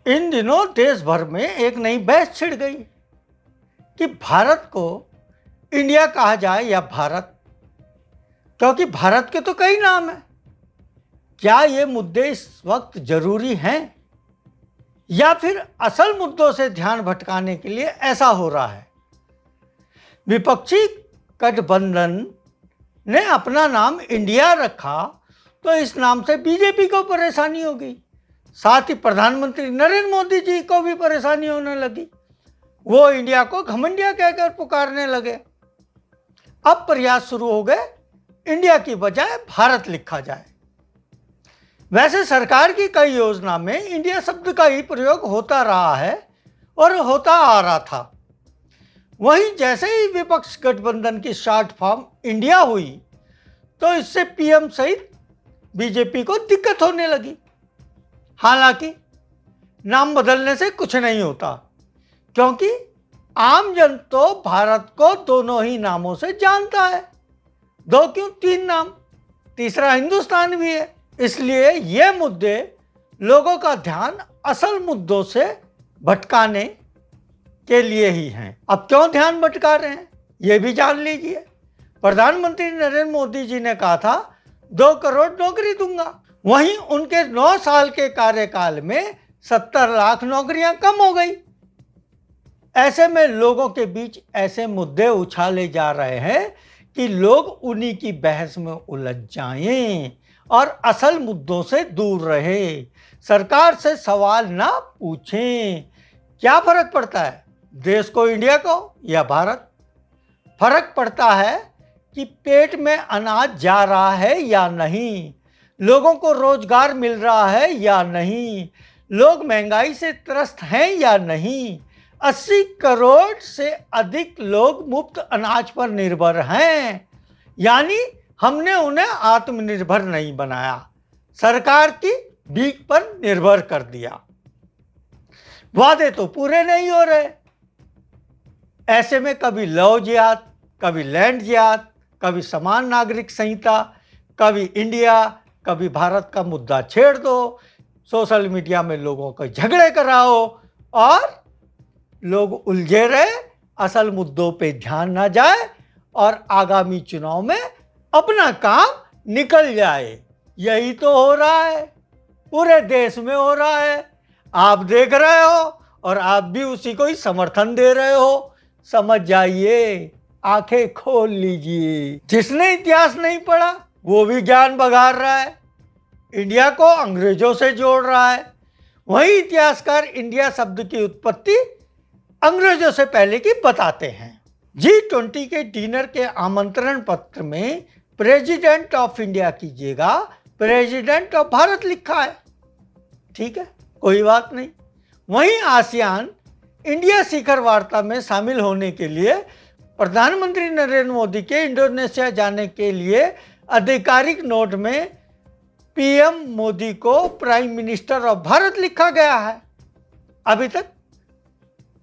इन दिनों देश भर में एक नई बहस छिड़ गई कि भारत को इंडिया कहा जाए या भारत, क्योंकि भारत के तो कई नाम हैं। क्या ये मुद्दे इस वक्त जरूरी हैं या फिर असल मुद्दों से ध्यान भटकाने के लिए ऐसा हो रहा है? विपक्षी गठबंधन ने अपना नाम इंडिया रखा तो इस नाम से बीजेपी को परेशानी होगी, साथ ही प्रधानमंत्री नरेंद्र मोदी जी को भी परेशानी होने लगी। वो इंडिया को घमंडिया कहकर पुकारने लगे। अब प्रयास शुरू हो गए इंडिया की बजाय भारत लिखा जाए। वैसे सरकार की कई योजना में इंडिया शब्द का ही प्रयोग होता रहा है और होता आ रहा था। वहीं जैसे ही विपक्ष गठबंधन की शॉर्ट फॉर्म इंडिया हुई तो इससे पीएम सहित बीजेपी को दिक्कत होने लगी। हालांकि नाम बदलने से कुछ नहीं होता, क्योंकि आम जन तो भारत को दोनों ही नामों से जानता है। दो क्यों तीन नाम, तीसरा हिंदुस्तान भी है। इसलिए ये मुद्दे लोगों का ध्यान असल मुद्दों से भटकाने के लिए ही हैं। अब क्यों ध्यान भटका रहे हैं ये भी जान लीजिए। प्रधानमंत्री नरेंद्र मोदी जी ने कहा था 2 करोड़ नौकरी दूंगा, वहीं उनके 9 साल के कार्यकाल में 70 लाख नौकरियां कम हो गई। ऐसे में लोगों के बीच ऐसे मुद्दे उछाले जा रहे हैं कि लोग उन्हीं की बहस में उलझ जाएं और असल मुद्दों से दूर रहे, सरकार से सवाल ना पूछें। क्या फर्क पड़ता है देश को इंडिया को या भारत? फर्क पड़ता है कि पेट में अनाज जा रहा है या नहीं, लोगों को रोजगार मिल रहा है या नहीं, लोग महंगाई से त्रस्त हैं या नहीं। 80 करोड़ से अधिक लोग मुफ्त अनाज पर निर्भर हैं, यानी हमने उन्हें आत्मनिर्भर नहीं बनाया, सरकार की भीख पर निर्भर कर दिया। वादे तो पूरे नहीं हो रहे। ऐसे में कभी लव जिहाद, कभी लैंड जिहाद, कभी समान नागरिक संहिता, कभी इंडिया, कभी भारत का मुद्दा छेड़ दो, सोशल मीडिया में लोगों को झगड़े कराओ और लोग उलझे रहे, असल मुद्दों पे ध्यान ना जाए और आगामी चुनाव में अपना काम निकल जाए। यही तो हो रहा है, पूरे देश में हो रहा है। आप देख रहे हो और आप भी उसी को ही समर्थन दे रहे हो। समझ जाइए, आंखें खोल लीजिए। जिसने इतिहास नहीं पढ़ा वो भी ज्ञान बघार रहा है, इंडिया को अंग्रेजों से जोड़ रहा है। वही इतिहासकार इंडिया शब्द की उत्पत्ति अंग्रेजों से पहले की बताते हैं। G20 के डिनर के आमंत्रण पत्र में प्रेसिडेंट ऑफ इंडिया की जगह प्रेसिडेंट ऑफ भारत लिखा है। ठीक है, कोई बात नहीं। वहीं आसियान इंडिया शिखर वार्ता में शामिल होने के लिए प्रधानमंत्री नरेंद्र मोदी के इंडोनेशिया जाने के लिए आधिकारिक नोट में पीएम मोदी को प्राइम मिनिस्टर ऑफ भारत लिखा गया है। अभी तक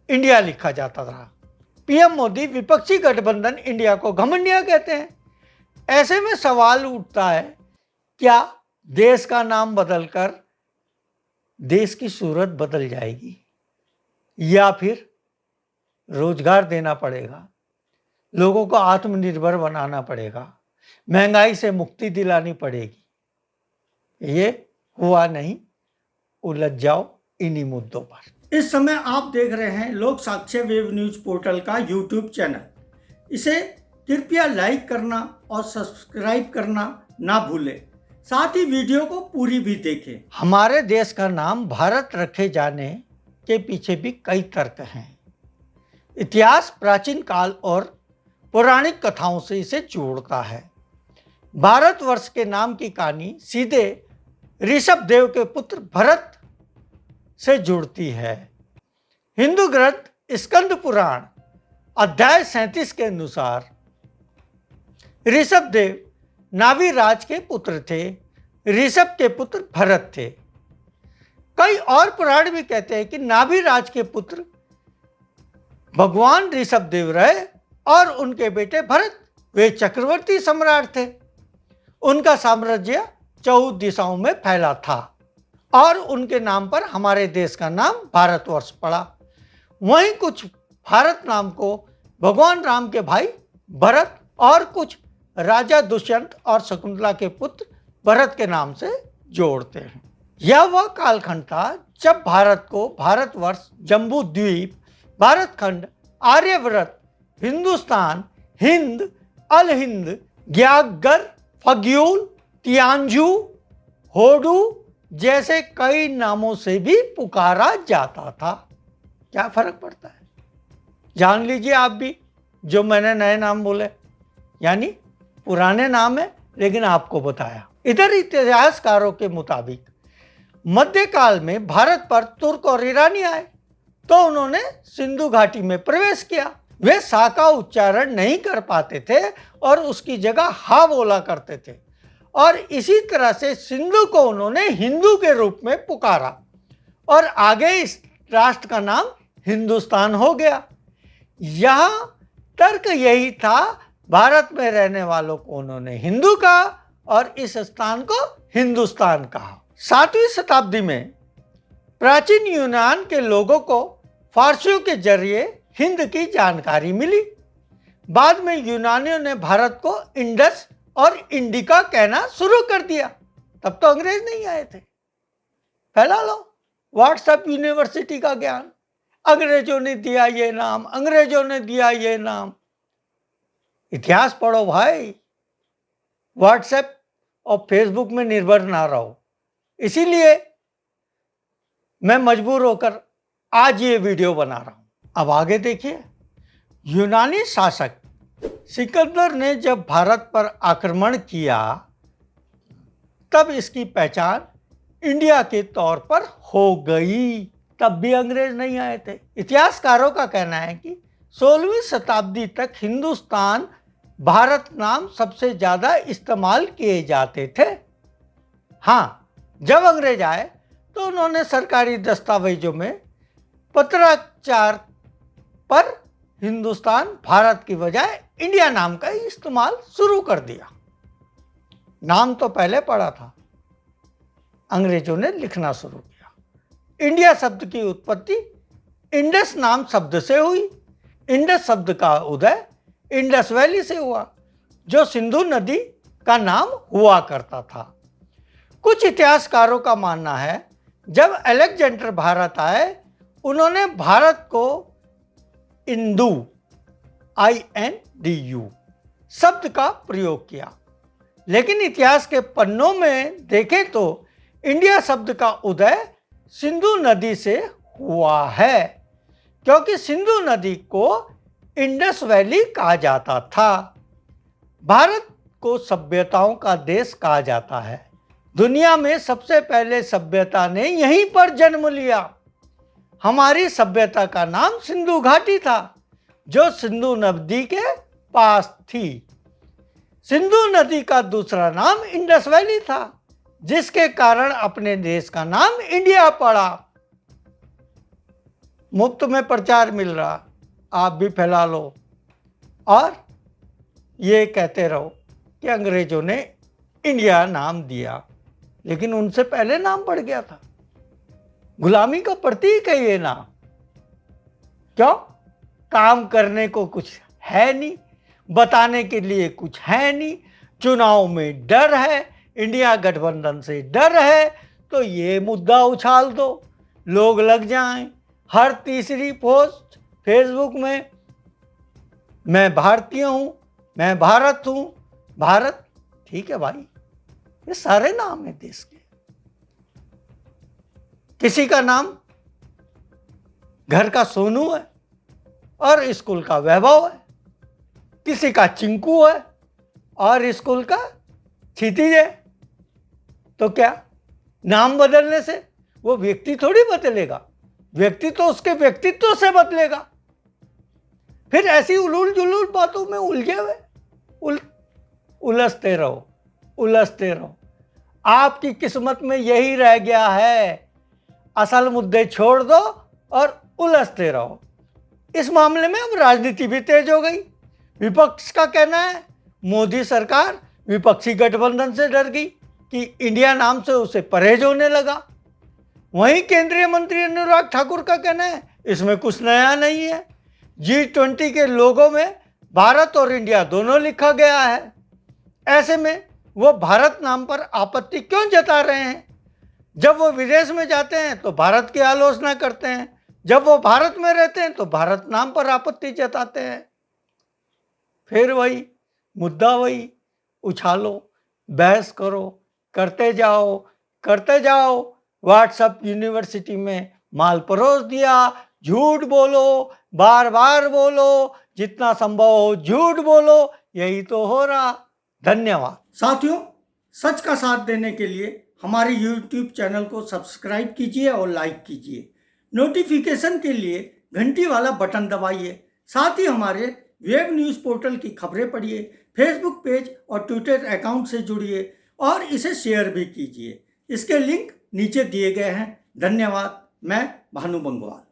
इंडिया लिखा जाता रहा। पीएम मोदी विपक्षी गठबंधन इंडिया को घमंडिया कहते हैं। ऐसे में सवाल उठता है, क्या देश का नाम बदलकर देश की सूरत बदल जाएगी या फिर रोजगार देना पड़ेगा, लोगों को आत्मनिर्भर बनाना पड़ेगा, महंगाई से मुक्ति दिलानी पड़ेगी? ये हुआ नहीं, उलझ जाओ इन्हीं मुद्दों पर। इस समय आप देख रहे हैं लोक साक्ष्य वेब न्यूज पोर्टल का यूट्यूब चैनल। इसे कृपया लाइक करना और सब्सक्राइब करना ना भूलें, साथ ही वीडियो को पूरी भी देखें। हमारे देश का नाम भारत रखे जाने के पीछे भी कई तर्क हैं। इतिहास प्राचीन काल और पौराणिक कथाओं से इसे जोड़ता है। भारतवर्ष के नाम की कहानी सीधे ऋषभ देव के पुत्र भरत से जुड़ती है। हिंदू ग्रंथ स्कंद पुराण अध्याय 37 के अनुसार ऋषभ देव नाभि राज के पुत्र थे। ऋषभ के पुत्र भरत थे। कई और पुराण भी कहते हैं कि नाभि राज के पुत्र भगवान ऋषभ देव रहे और उनके बेटे भरत वे चक्रवर्ती सम्राट थे। उनका साम्राज्य 14 दिशाओं में फैला था। और उनके नाम पर हमारे देश का नाम भारतवर्ष पड़ा। वहीं कुछ भारत नाम को भगवान राम के भाई भरत और कुछ राजा दुष्यंत और शकुंतला के पुत्र भरत के नाम से जोड़ते हैं। यह वह कालखंड था जब भारत को भारतवर्ष, जम्बू द्वीप, भारतखंड, आर्यव्रत, हिंदुस्तान, हिंद, अल हिंद, ग्याग्गर, फग्यूल, तियांजू, होडू जैसे कई नामों से भी पुकारा जाता था। क्या फर्क पड़ता है? जान लीजिए आप भी, जो मैंने नए नाम बोले यानी पुराने नाम है लेकिन आपको बताया। इधर इतिहासकारों के मुताबिक मध्यकाल में भारत पर तुर्क और ईरानी आए तो उन्होंने सिंधु घाटी में प्रवेश किया। वे सा का उच्चारण नहीं कर पाते थे और उसकी जगह हा बोला करते थे और इसी तरह से सिंधु को उन्होंने हिंदू के रूप में पुकारा और आगे इस राष्ट्र का नाम हिंदुस्तान हो गया। यहाँ तर्क यही था, भारत में रहने वालों को उन्होंने हिंदू कहा और इस स्थान को हिंदुस्तान कहा। 7वीं शताब्दी में प्राचीन यूनान के लोगों को फारसियों के जरिए हिंद की जानकारी मिली। बाद में यूनानियों ने भारत को इंडस और इंडिका कहना शुरू कर दिया। तब तो अंग्रेज नहीं आए थे। फैला लो व्हाट्सएप यूनिवर्सिटी का ज्ञान, अंग्रेजों ने दिया ये नाम, अंग्रेजों ने दिया ये नाम। इतिहास पढ़ो भाई, व्हाट्सएप और फेसबुक में निर्भर ना रहो। इसीलिए मैं मजबूर होकर आज ये वीडियो बना रहा हूं। अब आगे देखिए, यूनानी शासक सिकंदर ने जब भारत पर आक्रमण किया तब इसकी पहचान इंडिया के तौर पर हो गई। तब भी अंग्रेज नहीं आए थे। इतिहासकारों का कहना है कि 16वीं शताब्दी तक हिंदुस्तान भारत नाम सबसे ज्यादा इस्तेमाल किए जाते थे। हाँ, जब अंग्रेज आए तो उन्होंने सरकारी दस्तावेजों में पत्राचार पर हिंदुस्तान भारत की बजाय इंडिया नाम का ही इस्तेमाल शुरू कर दिया। नाम तो पहले पड़ा था, अंग्रेजों ने लिखना शुरू किया। इंडिया शब्द की उत्पत्ति इंडस नाम शब्द से हुई। इंडस शब्द का उदय इंडस वैली से हुआ, जो सिंधु नदी का नाम हुआ करता था। कुछ इतिहासकारों का मानना है जब अलेक्जेंडर भारत आए उन्होंने भारत को इंदु INDU शब्द का प्रयोग किया, लेकिन इतिहास के पन्नों में देखें तो इंडिया शब्द का उदय सिंधु नदी से हुआ है, क्योंकि सिंधु नदी को इंडस वैली कहा जाता था। भारत को सभ्यताओं का देश कहा जाता है। दुनिया में सबसे पहले सभ्यता ने यहीं पर जन्म लिया। हमारी सभ्यता का नाम सिंधु घाटी था, जो सिंधु नदी के पास थी। सिंधु नदी का दूसरा नाम इंडस वैली था, जिसके कारण अपने देश का नाम इंडिया पड़ा। मुफ्त में प्रचार मिल रहा, आप भी फैला लो और ये कहते रहो कि अंग्रेजों ने इंडिया नाम दिया, लेकिन उनसे पहले नाम पड़ गया था। गुलामी का प्रतीक है ये नाम। क्यों? काम करने को कुछ है नहीं, बताने के लिए कुछ है नहीं, चुनाव में डर है, इंडिया गठबंधन से डर है, तो ये मुद्दा उछाल दो, लोग लग जाएं। हर तीसरी पोस्ट फेसबुक में मैं भारतीय हूं, मैं भारत हूं, भारत। ठीक है भाई, ये सारे नाम है देश के। किसी का नाम घर का सोनू है और स्कूल का वैभव है, किसी का चिंकू है और स्कूल का क्षितिज है। तो क्या नाम बदलने से वो व्यक्ति थोड़ी बदलेगा? व्यक्ति तो उसके व्यक्तित्व से बदलेगा। फिर ऐसी उलूल जुलूल बातों में उलझे हुए उलझते रहो। आपकी किस्मत में यही रह गया है। असल मुद्दे छोड़ दो और उलझते रहो। इस मामले में अब राजनीति भी तेज हो गई। विपक्ष का कहना है मोदी सरकार विपक्षी गठबंधन से डर गई कि इंडिया नाम से उसे परहेज होने लगा। वहीं केंद्रीय मंत्री अनुराग ठाकुर का कहना है इसमें कुछ नया नहीं है। G20 के लोगों में भारत और इंडिया दोनों लिखा गया है। ऐसे में वो भारत नाम पर आपत्ति क्यों जता रहे हैं? जब वो विदेश में जाते हैं तो भारत की आलोचना करते हैं, जब वो भारत में रहते हैं तो भारत नाम पर आपत्ति जताते हैं। फिर वही मुद्दा, वही उछालो, बहस करो, करते जाओ। व्हाट्सएप यूनिवर्सिटी में माल परोस दिया, झूठ बोलो, बार बार बोलो, जितना संभव हो झूठ बोलो, यही तो हो रहा। धन्यवाद साथियों। सच का साथ देने के लिए हमारे YouTube चैनल को सब्सक्राइब कीजिए और लाइक कीजिए। नोटिफिकेशन के लिए घंटी वाला बटन दबाइए। साथ ही हमारे वेब न्यूज़ पोर्टल की खबरें पढ़िए, फेसबुक पेज और ट्विटर अकाउंट से जुड़िए और इसे शेयर भी कीजिए। इसके लिंक नीचे दिए गए हैं। धन्यवाद। मैं भानु बंगवाल।